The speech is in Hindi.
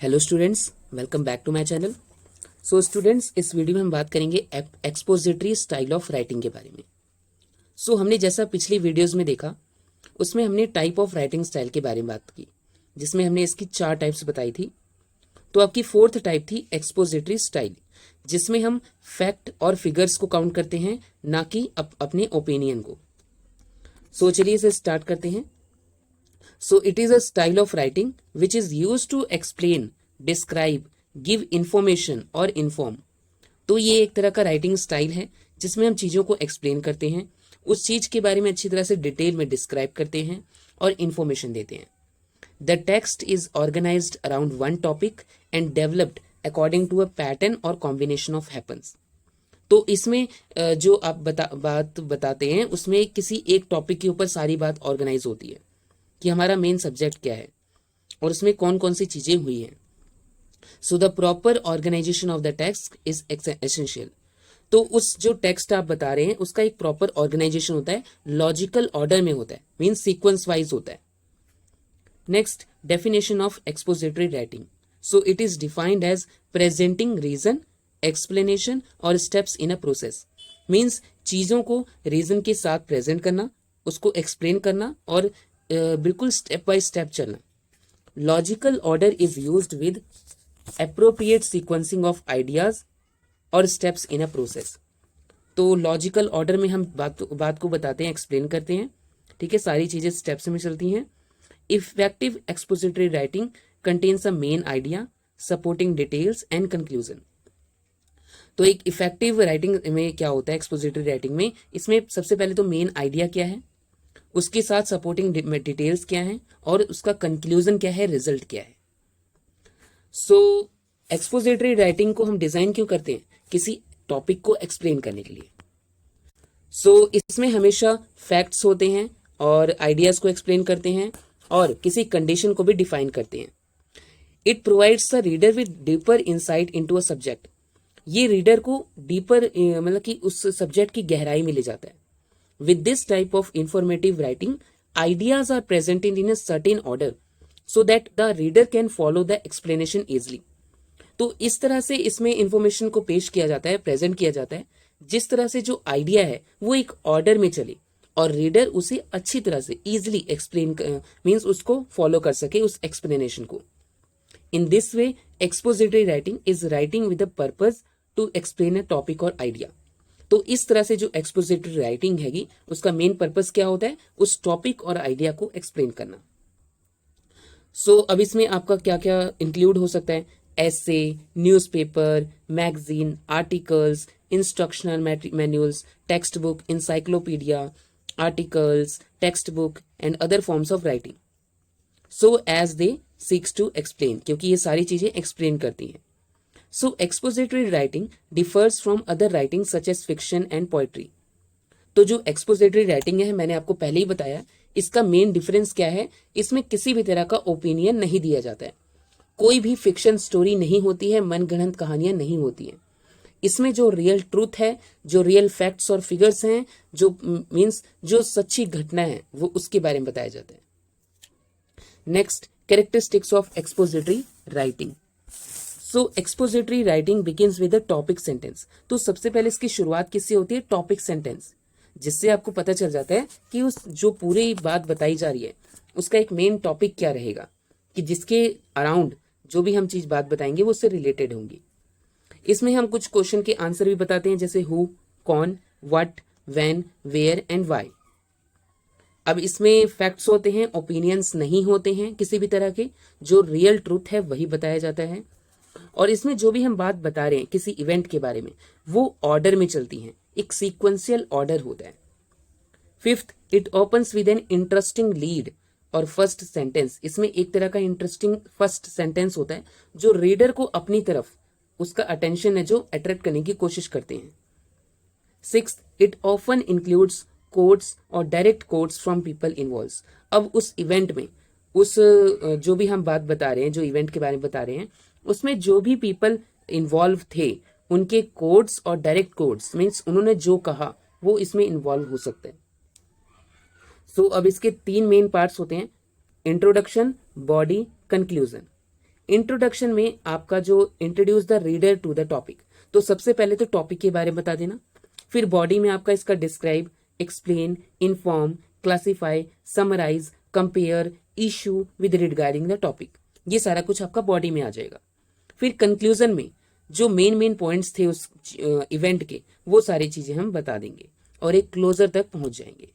Hello students, welcome back to my channel. So students, इस वीडियो में हम बात करेंगे एक्सपोजिटरी स्टाइल ऑफ राइटिंग के बारे में। हमने जैसा पिछली वीडियोस में देखा, उसमें हमने टाइप ऑफ राइटिंग स्टाइल के बारे में बात की, जिसमें हमने इसकी 4 टाइप्स बताई थी। तो आपकी 4th टाइप थी एक्सपोजिटरी स्टाइल, जिसमें हम फैक्ट और फिगर्स को काउंट करते हैं, ना कि अपने ओपिनियन को। चलिए इसे स्टार्ट करते हैं। So it is a style of writing which is used to explain, describe, give information or inform। तो ये एक तरह का राइटिंग स्टाइल है जिसमें हम चीज़ों को एक्सप्लेन करते हैं, उस चीज़ के बारे में अच्छी तरह से डिटेल में डिस्क्राइब करते हैं और इन्फॉर्मेशन देते हैं। The text is organised around one topic and developed according to a pattern और कॉम्बिनेशन ऑफ हैपन्स। तो इसमें जो आप बात बताते हैं, उसमें किसी एक टॉपिक के ऊपर सारी बात ऑर्गेनाइज होती है कि हमारा मेन सब्जेक्ट क्या है और उसमें कौन कौन सी चीजें हुई हैं। So the proper organisation of the text is essential. तो उस जो टेक्स्ट आप बता रहे हैं उसका एक प्रॉपर ऑर्गेनाइजेशन होता है, लॉजिकल ऑर्डर में होता है, मीन्स सीक्वेंस वाइज होता है। Next, definition of expository writing. So it is defined as presenting reason, explanation और steps in a process. Means चीजों को रीजन के साथ प्रेजेंट करना, उसको एक्सप्लेन करना और बिल्कुल स्टेप बाय स्टेप चलना। Logical order is used with appropriate sequencing of ideas और स्टेप्स इन अ प्रोसेस। तो लॉजिकल ऑर्डर में हम बात को बताते हैं, एक्सप्लेन करते हैं, ठीक है, सारी चीजें स्टेप्स में चलती हैं। Effective expository writing contains a main idea, supporting details and conclusion. तो एक इफेक्टिव राइटिंग में क्या होता है, एक्सपोजिटरी राइटिंग में, इसमें सबसे पहले तो मेन आइडिया क्या है, उसके साथ सपोर्टिंग डिटेल्स क्या हैं और उसका कंक्लूजन क्या है, रिजल्ट क्या है। एक्सपोजिटरी राइटिंग को हम डिजाइन क्यों करते हैं? किसी टॉपिक को एक्सप्लेन करने के लिए। इसमें हमेशा फैक्ट्स होते हैं और आइडियाज को एक्सप्लेन करते हैं और किसी कंडीशन को भी डिफाइन करते हैं। It provides the reader with deeper insight into a subject. ये रीडर को डीपर मतलब कि उस सब्जेक्ट की गहराई में ले जाता है। With this type of informative writing, ideas are presented in a certain order so that the reader can follow the explanation easily। तो इस तरह से इसमें इंफॉर्मेशन को पेश किया जाता है, प्रेजेंट किया जाता है, जिस तरह से जो आइडिया है वो एक ऑर्डर में चले और रीडर उसे अच्छी तरह से इजिली एक्सप्लेन मीन्स उसको फॉलो कर सके उस एक्सप्लेनेशन को। In this way expository writing is writing with the purpose to explain a topic और आइडिया। तो इस तरह से जो एक्सपोजिटरी राइटिंग हैगी, उसका मेन पर्पस क्या होता है, उस टॉपिक और आइडिया को एक्सप्लेन करना। अब इसमें आपका क्या क्या इंक्लूड हो सकता है? Essay, newspaper, magazine, articles, instructional manuals, text book, encyclopaedia, articles, text book and other forms of writing. As they seeks to explain, क्योंकि ये सारी चीजें एक्सप्लेन करती हैं। Expository writing differs from other writing such as fiction and poetry. तो जो एक्सपोजिटरी राइटिंग है, मैंने आपको पहले ही बताया, इसका मेन डिफरेंस क्या है, इसमें किसी भी तरह का ओपिनियन नहीं दिया जाता है, कोई भी फिक्शन स्टोरी नहीं होती है, मनगढ़ंत कहानियां नहीं होती हैं। इसमें जो रियल ट्रूथ है, जो रियल फैक्ट्स और फिगर्स हैं, जो मीन्स जो सच्ची घटना है, वो उसके बारे में बताया जाता है। Next, characteristics of expository writing. Expository writing begins with a topic sentence. तो सबसे पहले इसकी शुरुआत किससे होती है? टॉपिक सेंटेंस, जिससे आपको पता चल जाता है कि उस जो पूरी बात बताई जा रही है उसका एक मेन टॉपिक क्या रहेगा, कि जिसके अराउंड जो भी हम चीज बात बताएंगे वो उससे रिलेटेड होंगी। इसमें हम कुछ क्वेश्चन के आंसर भी बताते हैं, जैसे हु, कौन, what, when, where and why. अब इसमें फैक्ट्स होते हैं, ओपिनियंस नहीं होते हैं किसी भी तरह के, जो रियल ट्रूथ है वही बताया जाता है। और इसमें जो भी हम बात बता रहे हैं किसी इवेंट के बारे में, वो ऑर्डर में चलती हैं, एक सीक्वेंशियल ऑर्डर होता है। Fifth, it opens with an interesting lead और फर्स्ट सेंटेंस। इसमें एक तरह का इंटरेस्टिंग फर्स्ट सेंटेंस होता है जो रीडर को अपनी तरफ उसका अटेंशन है जो अट्रैक्ट करने की कोशिश करते हैं। Sixth, it often includes quotes और direct quotes from people involve. अब उस इवेंट में उस जो भी हम बात बता रहे हैं, जो इवेंट के बारे में बता रहे हैं, उसमें जो भी पीपल इन्वॉल्व थे उनके कोड्स और डायरेक्ट कोड्स, मीन्स उन्होंने जो कहा वो इसमें इन्वॉल्व हो सकते हैं। अब इसके 3 मेन पार्ट्स होते हैं, इंट्रोडक्शन, बॉडी, कंक्लूजन। इंट्रोडक्शन में आपका जो introduce the reader to the topic, तो सबसे पहले तो टॉपिक के बारे में बता देना, फिर बॉडी में आपका इसका describe, explain, inform, classify, summarise, compare, issue with regarding the topic, ये सारा कुछ आपका बॉडी में आ जाएगा। फिर कंक्लूजन में जो मेन पॉइंट्स थे उस इवेंट के, वो सारी चीजें हम बता देंगे और एक क्लोजर तक पहुंच जाएंगे।